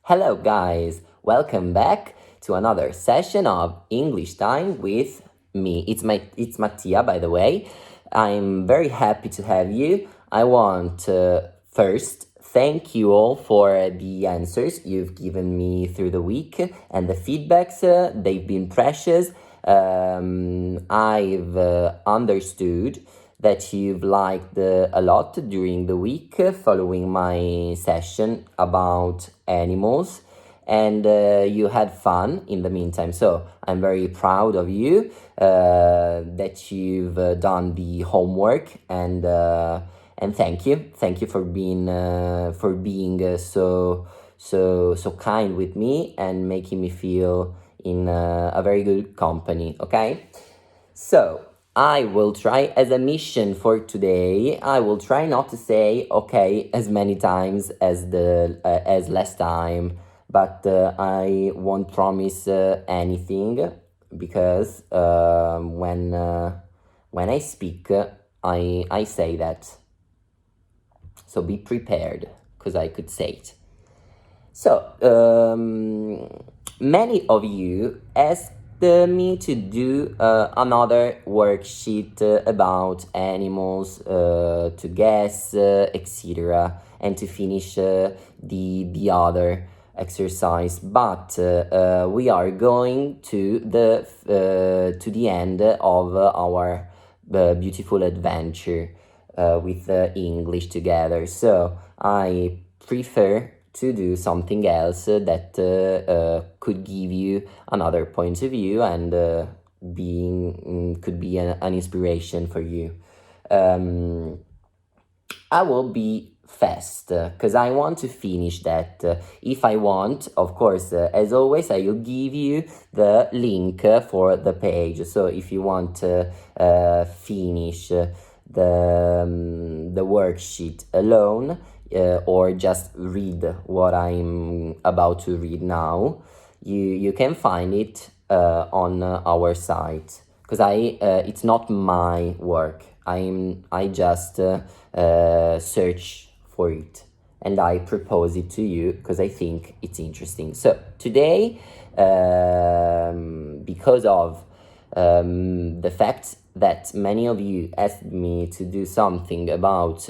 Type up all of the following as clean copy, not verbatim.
Hello, guys. Welcome back to another session of English Time with me. It's Mattia, by the way. I'm very happy to have you. I want to first thank you all for the answers you've given me through the week and the feedbacks. They've been precious. I've understood that you've liked a lot during the week following my session about animals, and you had fun in the meantime. So I'm very proud of you that you've done the homework, and thank you for being so kind with me and making me feel in a very good company. Okay, so I will try as a mission for today. I will try not to say okay as many times as the as last time, but I won't promise anything because when I speak, I say that. So be prepared because I could say it. So many of you asked me to do another worksheet about animals, to guess, etc., and to finish the other exercise. But we are going to the end of our beautiful adventure with English together. So I prefer to do something else that could give you another point of view and could be an inspiration for you. I will be fast because I want to finish that. If I want, of course, as always, I will give you the link for the page. So if you want to finish the worksheet alone, or just read what I'm about to read now, you can find it on our site, because it's not my work. I just search for it and I propose it to you because I think it's interesting. So today, because of the fact that many of you asked me to do something about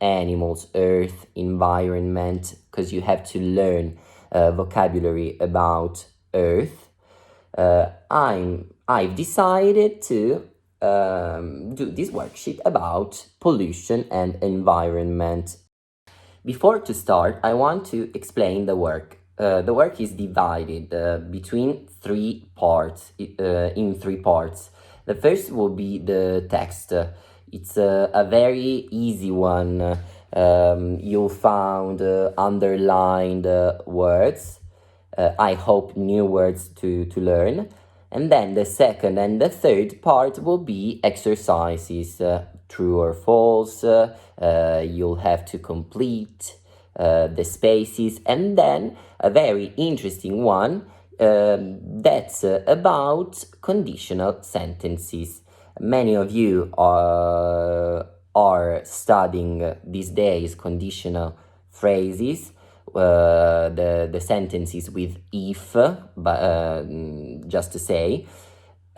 animals, earth, environment, because you have to learn vocabulary about earth, I've decided to do this worksheet about pollution and environment. Before to start, I want to explain the work. The work is divided between three parts, in three parts. The first will be the text. It's a very easy one. You'll find underlined words. I hope new words to learn. And then the second and the third part will be exercises, true or false. You'll have to complete the spaces. And then a very interesting one that's about conditional sentences. Many of you are studying these days conditional phrases, the sentences with if, but just to say,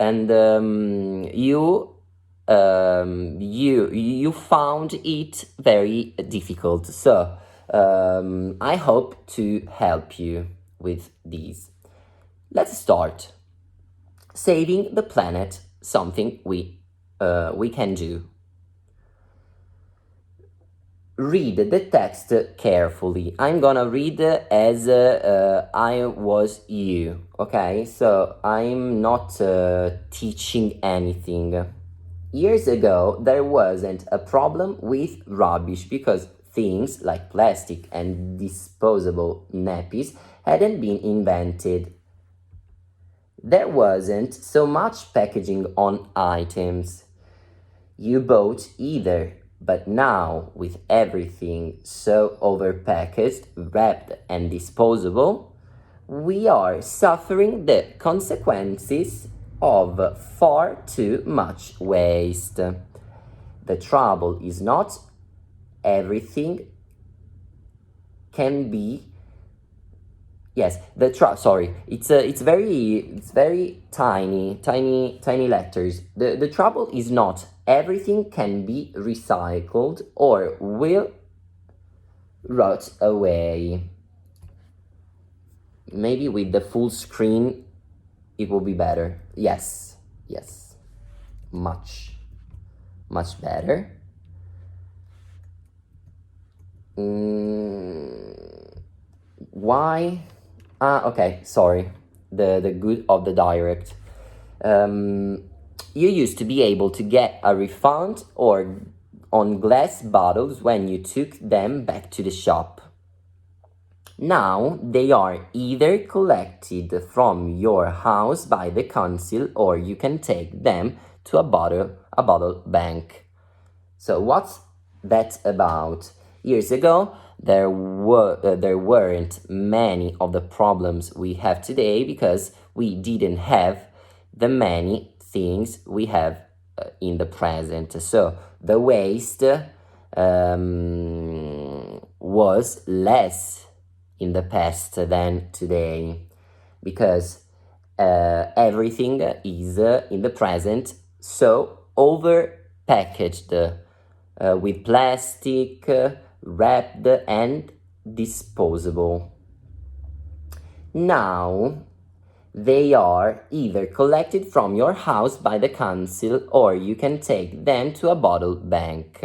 and you found it very difficult. So I hope to help you with these. Let's start. Saving the planet, something we can do. Read the text carefully. I'm gonna read as I was you, okay? So I'm not teaching anything. Years ago, there wasn't a problem with rubbish because things like plastic and disposable nappies hadn't been invented. There wasn't so much packaging on items you bought either. But now, with everything so overpackaged, wrapped, and disposable, we are suffering the consequences of far too much waste. The trouble is not everything can be Yes, sorry, it's very tiny letters. The trouble is not everything can be recycled or will rot away. Maybe with the full screen it will be better. Yes, yes, much better. Why? Okay, sorry. The good of the direct. You used to be able to get a refund or on glass bottles when you took them back to the shop. Now they are either collected from your house by the council or you can take them to a bottle bank. So what's that about? Years ago, there weren't many of the problems we have today because we didn't have the many things we have in the present. So the waste was less in the past than today because everything is in the present so over packaged with plastic, wrapped and disposable. Now they are either collected from your house by the council or you can take them to a bottle bank.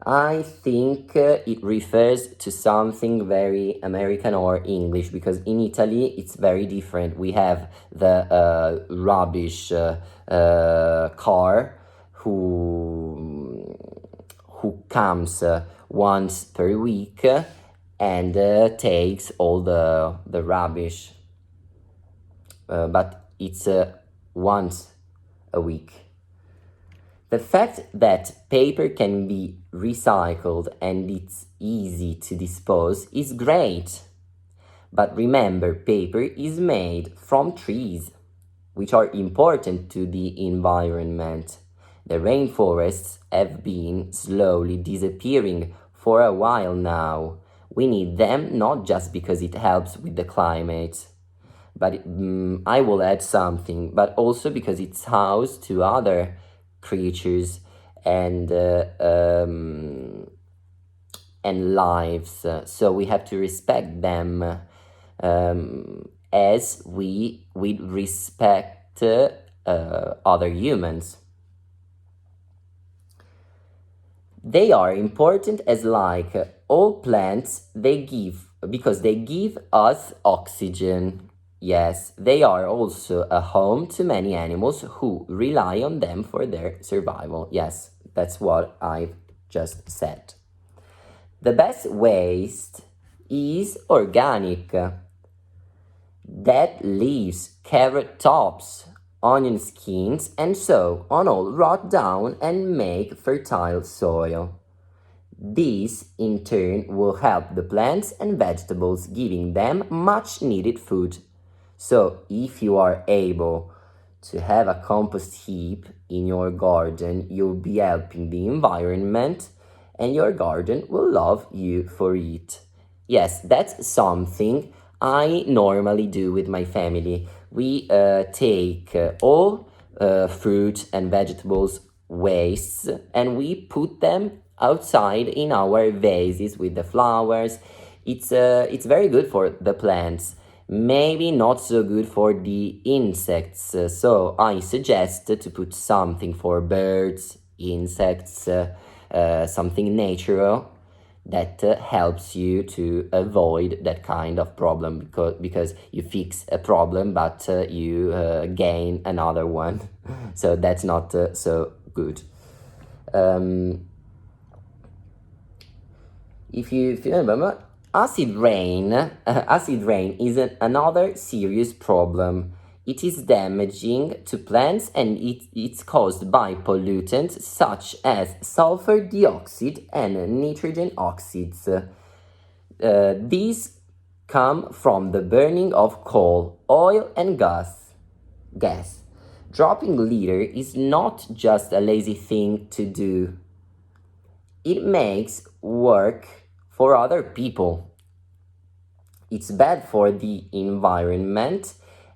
I think it refers to something very American or English because in Italy it's very different. We have the rubbish car who comes once per week and takes all the rubbish. But it's once a week. The fact that paper can be recycled and it's easy to dispose is great. But remember, paper is made from trees, which are important to the environment. The rainforests have been slowly disappearing for a while now. We need them not just because it helps with the climate, but I will add something, but also because it's house to other creatures and lives. So we have to respect them as we would respect other humans. They are important as like all plants because they give us oxygen. Yes, they are also a home to many animals who rely on them for their survival. Yes, that's what I've just said. The best waste is organic. Dead leaves, carrot tops, onion skins, and so on all rot down and make fertile soil. This, in turn, will help the plants and vegetables, giving them much needed food. So, if you are able to have a compost heap in your garden, you'll be helping the environment and your garden will love you for it. Yes, that's something I normally do with my family. We take all fruit and vegetables wastes and we put them outside in our vases with the flowers. It's very good for the plants. Maybe not so good for the insects. So I suggest to put something for birds, insects, something natural that helps you to avoid that kind of problem because you fix a problem but you gain another one. So that's not so good. If you remember, acid rain is another serious problem. It is damaging to plants and it's caused by pollutants such as sulfur dioxide and nitrogen oxides. These come from the burning of coal, oil and gas. Dropping litter is not just a lazy thing to do. It makes work for other people. it's bad for the environment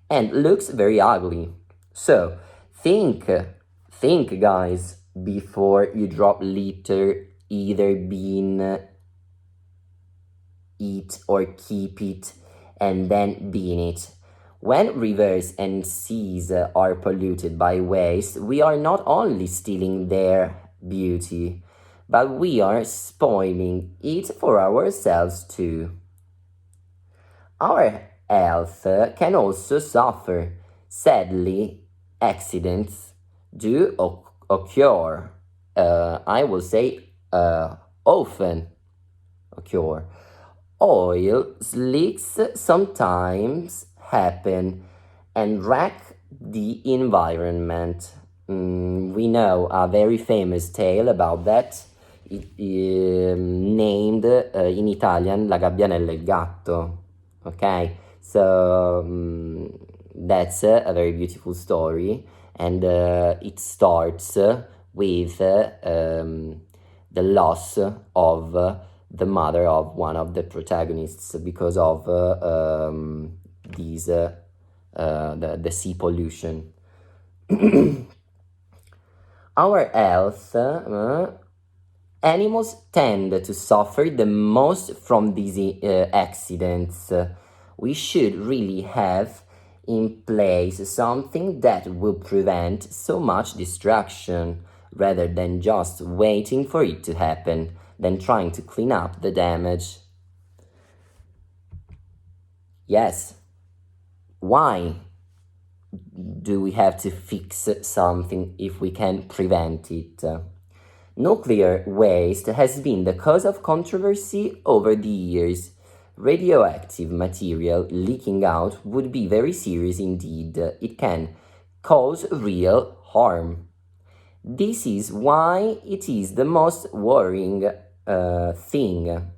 and looks very ugly. So think guys, before you drop litter, either bin, eat or keep it, and then bin it. When rivers and seas are polluted by waste, we are not only stealing their beauty, but we are spoiling it for ourselves too. Our health can also suffer. Sadly, accidents do occur. I will say often occur. Oil leaks sometimes happen and wreck the environment. We know a very famous tale about that, named in Italian La gabbianella e il gatto. Okay, so that's a very beautiful story, and it starts with the loss of the mother of one of the protagonists because of the sea pollution. Our health, animals tend to suffer the most from these accidents. We should really have in place something that will prevent so much destruction rather than just waiting for it to happen, than trying to clean up the damage. Yes, why do we have to fix something if we can prevent it? Nuclear waste has been the cause of controversy over the years. Radioactive material leaking out would be very serious indeed. It can cause real harm. This is why it is the most worrying thing.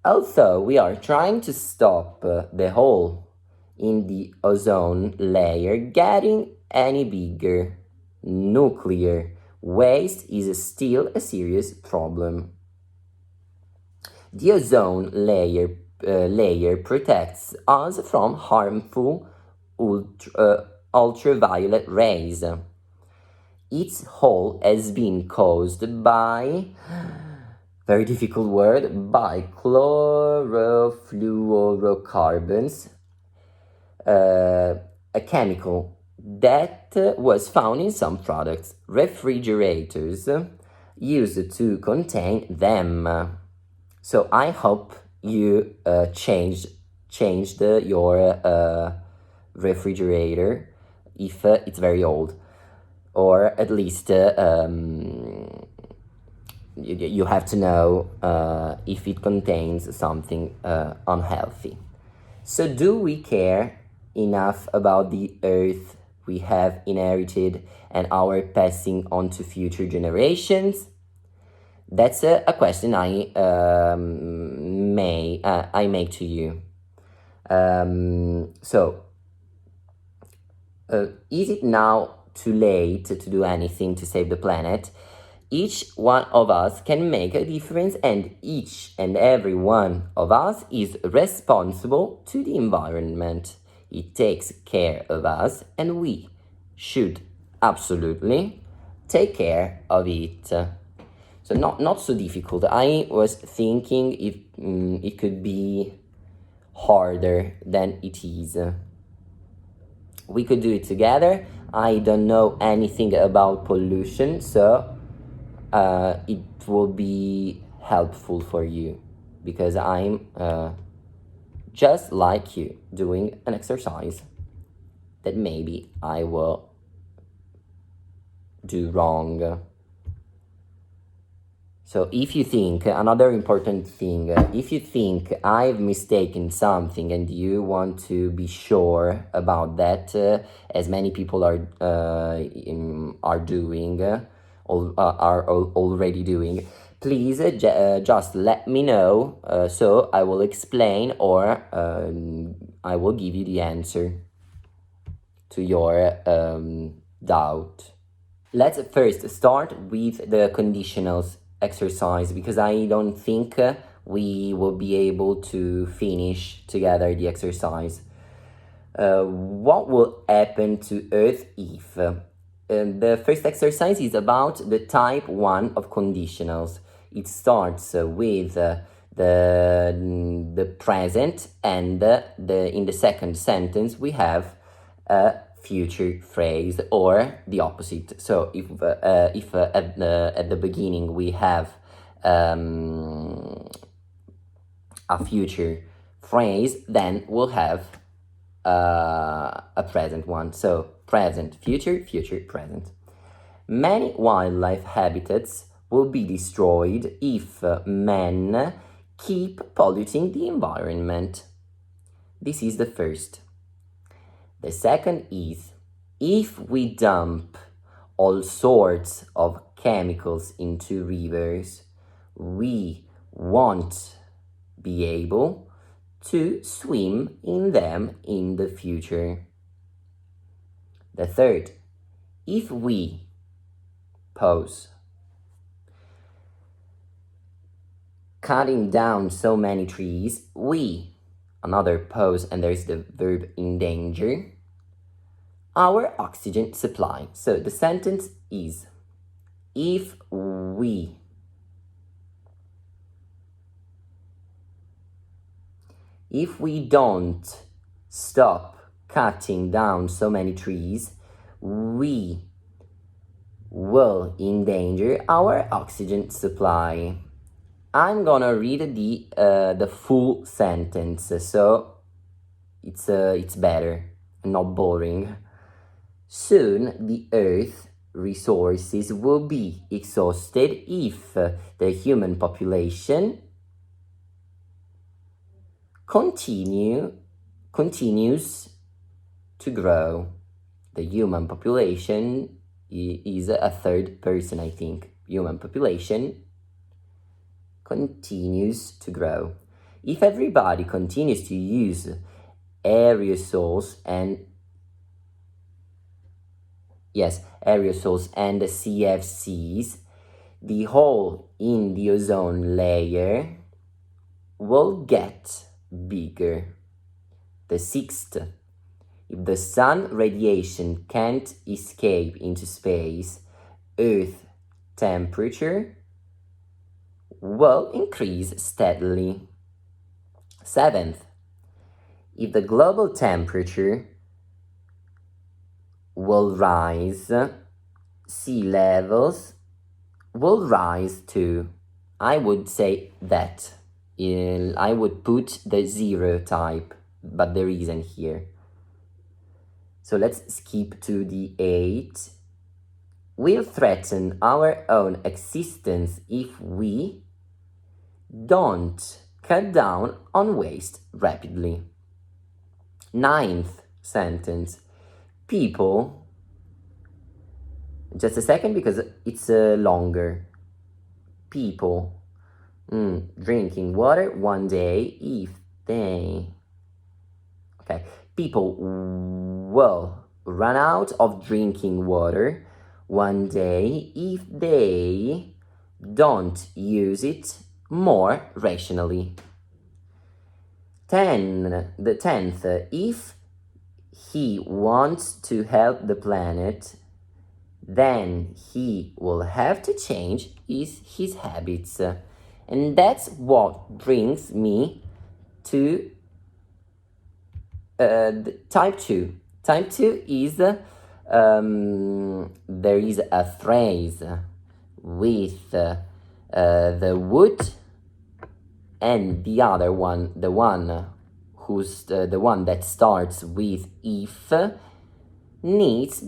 Although we are trying to stop the hole in the ozone layer getting any bigger, nuclear waste is still a serious problem. The ozone layer protects us from harmful ultraviolet rays. Its hole has been caused by, very difficult word, by chlorofluorocarbons, a chemical that was found in some products. Refrigerators used to contain them. So I hope you changed your refrigerator if it's very old, or at least you have to know if it contains something unhealthy. So do we care enough about the earth we have inherited and our passing on to future generations? That's a question I make to you. Is it now too late to do anything to save the planet? Each one of us can make a difference, and each and every one of us is responsible to the environment. It takes care of us, and we should absolutely take care of it. So not so difficult. I was thinking if it could be harder than it is. We could do it together. I don't know anything about pollution, so it will be helpful for you, because I'm just like you, doing an exercise that maybe I will do wrong. So if you think, another important thing, if you think I've mistaken something and you want to be sure about that, as many people are doing, are already doing, please just let me know, so I will explain, or I will give you the answer to your doubt. Let's first start with the conditionals exercise, because I don't think we will be able to finish together the exercise. What will happen to Earth if? The first exercise is about the type 1 of conditionals. It starts with the present, and in the second sentence we have a future phrase, or the opposite. So if at the beginning we have a future phrase, then we'll have a present one. So present, future, future, present. Many wildlife habitats will be destroyed if men keep polluting the environment. This is the first. The second is, if we dump all sorts of chemicals into rivers, we won't be able to swim in them in the future. The third, if we pause cutting down so many trees, we, another pause, and there's the verb endanger, our oxygen supply. So the sentence is, if we don't stop cutting down so many trees, we will endanger our oxygen supply. I'm gonna read the full sentence, so it's better and not boring. Soon the Earth resources will be exhausted if the human population continues to grow. The human population is a third person, I think. Human population continues to grow. If everybody continues to use aerosols and CFCs, the hole in the ozone layer will get bigger. The sixth, if the sun radiation can't escape into space, Earth temperature will increase steadily. Seventh, if the global temperature will rise, sea levels will rise too. I would say that. I would put the zero type, but there isn't here. So let's skip to the 8. We'll threaten our own existence if we don't cut down on waste rapidly. 9th sentence. People, just a second because it's longer. People drinking water one day if they... Okay. People will run out of drinking water one day if they don't use it more rationally. The 10th, if he wants to help the planet, then he will have to change his habits. And that's what brings me to type 2. Type 2 is, there is a phrase with the would, and the other one, the one that starts with if, needs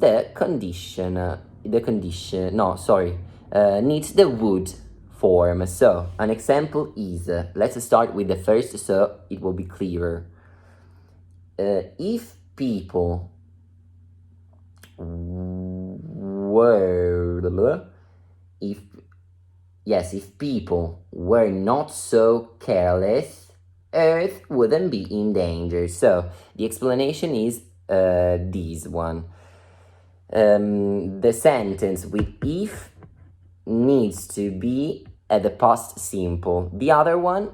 needs the would form. So an example is, let's start with the first so it will be clearer. If people were not so careless, Earth wouldn't be in danger. So the explanation is this one. The sentence with if needs to be at the past simple. The other one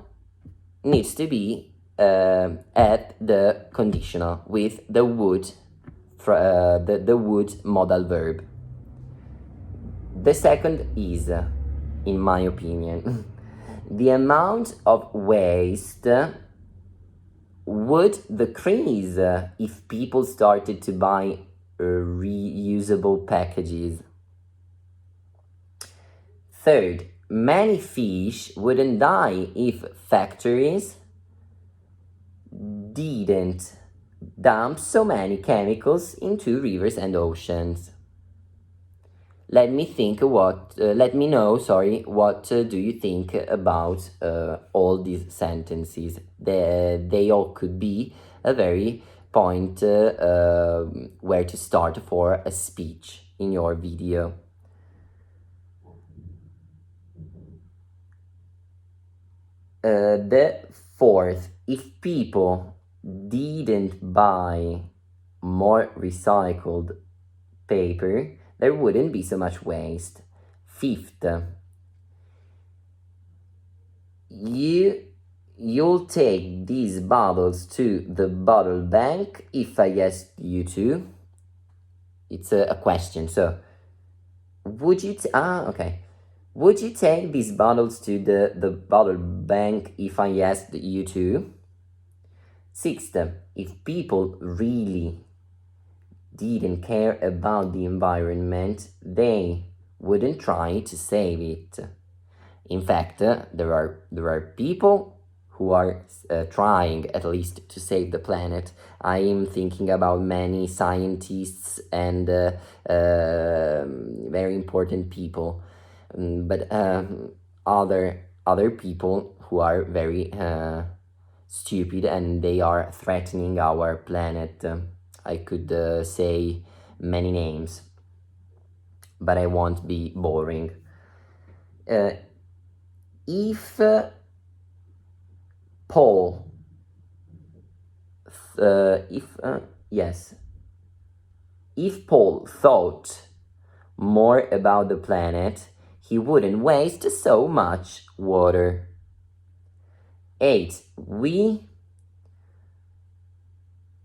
needs to be at the conditional with the would, the would modal verb. The second is, in my opinion, the amount of waste would decrease if people started to buy reusable packages. Third, many fish wouldn't die if factories didn't dump so many chemicals into rivers and oceans. Let me know, what do you think about all these sentences? They all could be a very point where to start for a speech in your video. The fourth, if people didn't buy more recycled paper, there wouldn't be so much waste. Fifth, you'll take these bottles to the bottle bank if I ask you to. It's a question, so would you okay. Would you take these bottles to the bottle bank if I asked you to? Sixth, if people really didn't care about the environment, they wouldn't try to save it. In fact, there are people who are trying at least to save the planet. I am thinking about many scientists and very important people, but other people who are very stupid and they are threatening our planet. I could say many names, but I won't be boring. If Paul, if Paul thought more about the planet, he wouldn't waste so much water. 8. We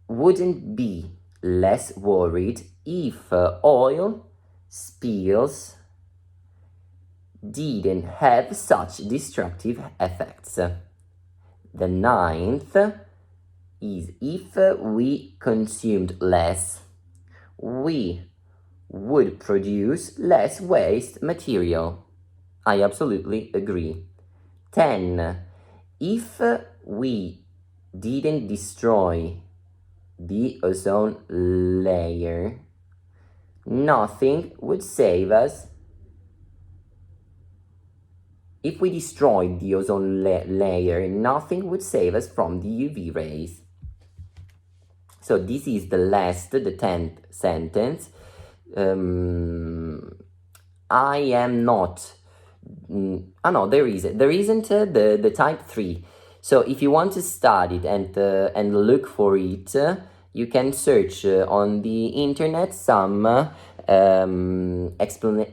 wouldn't be less worried if oil spills didn't have such destructive effects. The 9th is if we consumed less, we would produce less waste material. I absolutely agree. 10. If we didn't destroy the ozone layer, nothing would save us. If we destroyed the ozone layer, nothing would save us from the UV rays. So this is the 10th sentence. I am not. No, there isn't the type 3. So if you want to study it and look for it, you can search on the internet some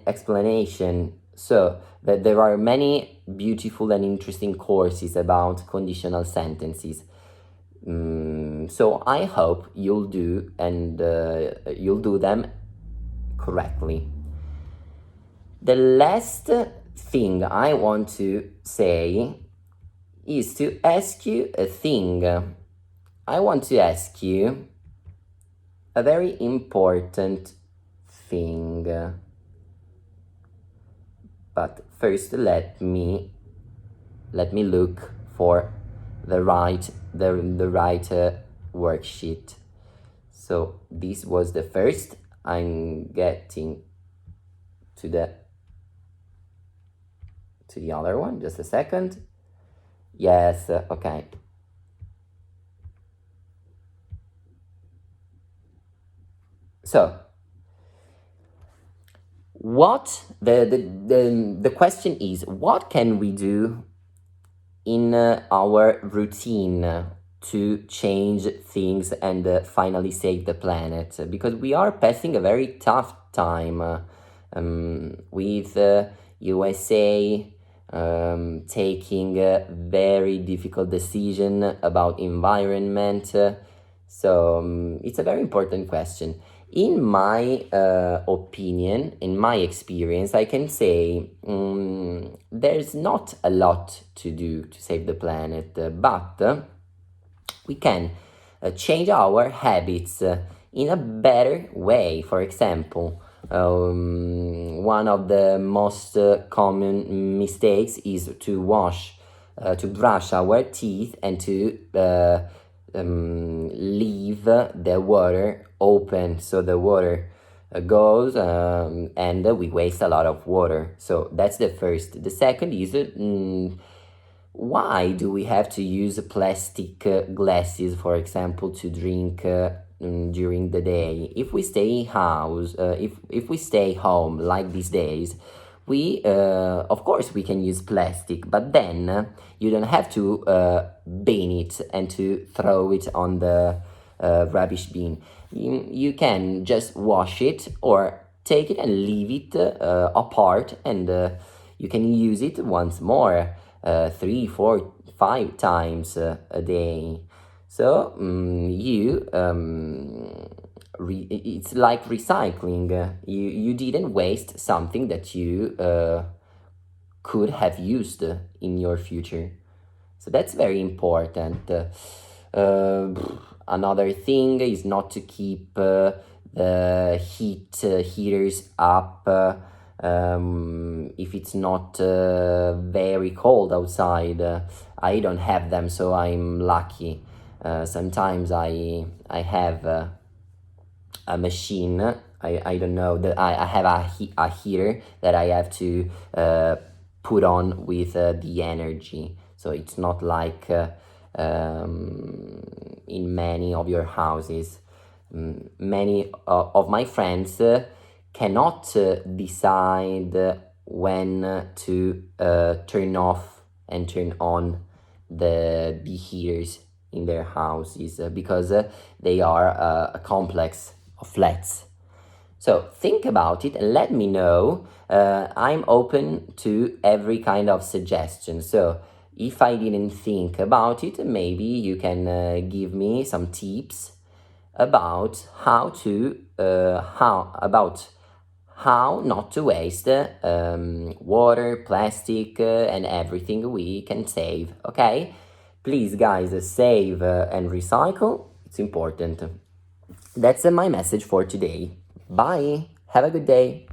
explanation. So that there are many beautiful and interesting courses about conditional sentences. So I hope you'll do them correctly. The last thing I want to say is to ask you a thing. I want to ask you a very important thing. But first let me look for the right worksheet. So this was the first. I'm getting to the other one. Just a second. Yes, okay. So what the question is, what can we do in our routine to change things and finally save the planet? Because we are passing a very tough time with USA taking a very difficult decision about environment. So it's a very important question. In my opinion, in my experience, I can say there's not a lot to do to save the planet, but we can change our habits in a better way. For example, one of the most common mistakes is to brush our teeth and to leave the water open, so the water goes and we waste a lot of water. So that's the first. The second is why do we have to use plastic glasses, for example, to drink during the day? If we stay house, if we stay home like these days, we of course we can use plastic, but then you don't have to bin it and to throw it on the rubbish bin. You can just wash it or take it and leave it apart, and you can use it once more, 3, 4, 5 times a day. So it's like recycling. You didn't waste something that you could have used in your future. So that's very important. Another thing is not to keep the heaters up if it's not very cold outside. I don't have them, so I'm lucky. Sometimes I have a machine. I don't know that I have a heater that I have to put on with the energy. So it's not like in many of your houses. Many of my friends cannot decide when to turn off and turn on the heaters in their houses because they are a complex of flats. So think about it and let me know. I'm open to every kind of suggestion. So if I didn't think about it, maybe you can give me some tips about how not to waste water, plastic, and everything we can save. Okay, please, guys, save and recycle. It's important. That's my message for today. Bye. Have a good day.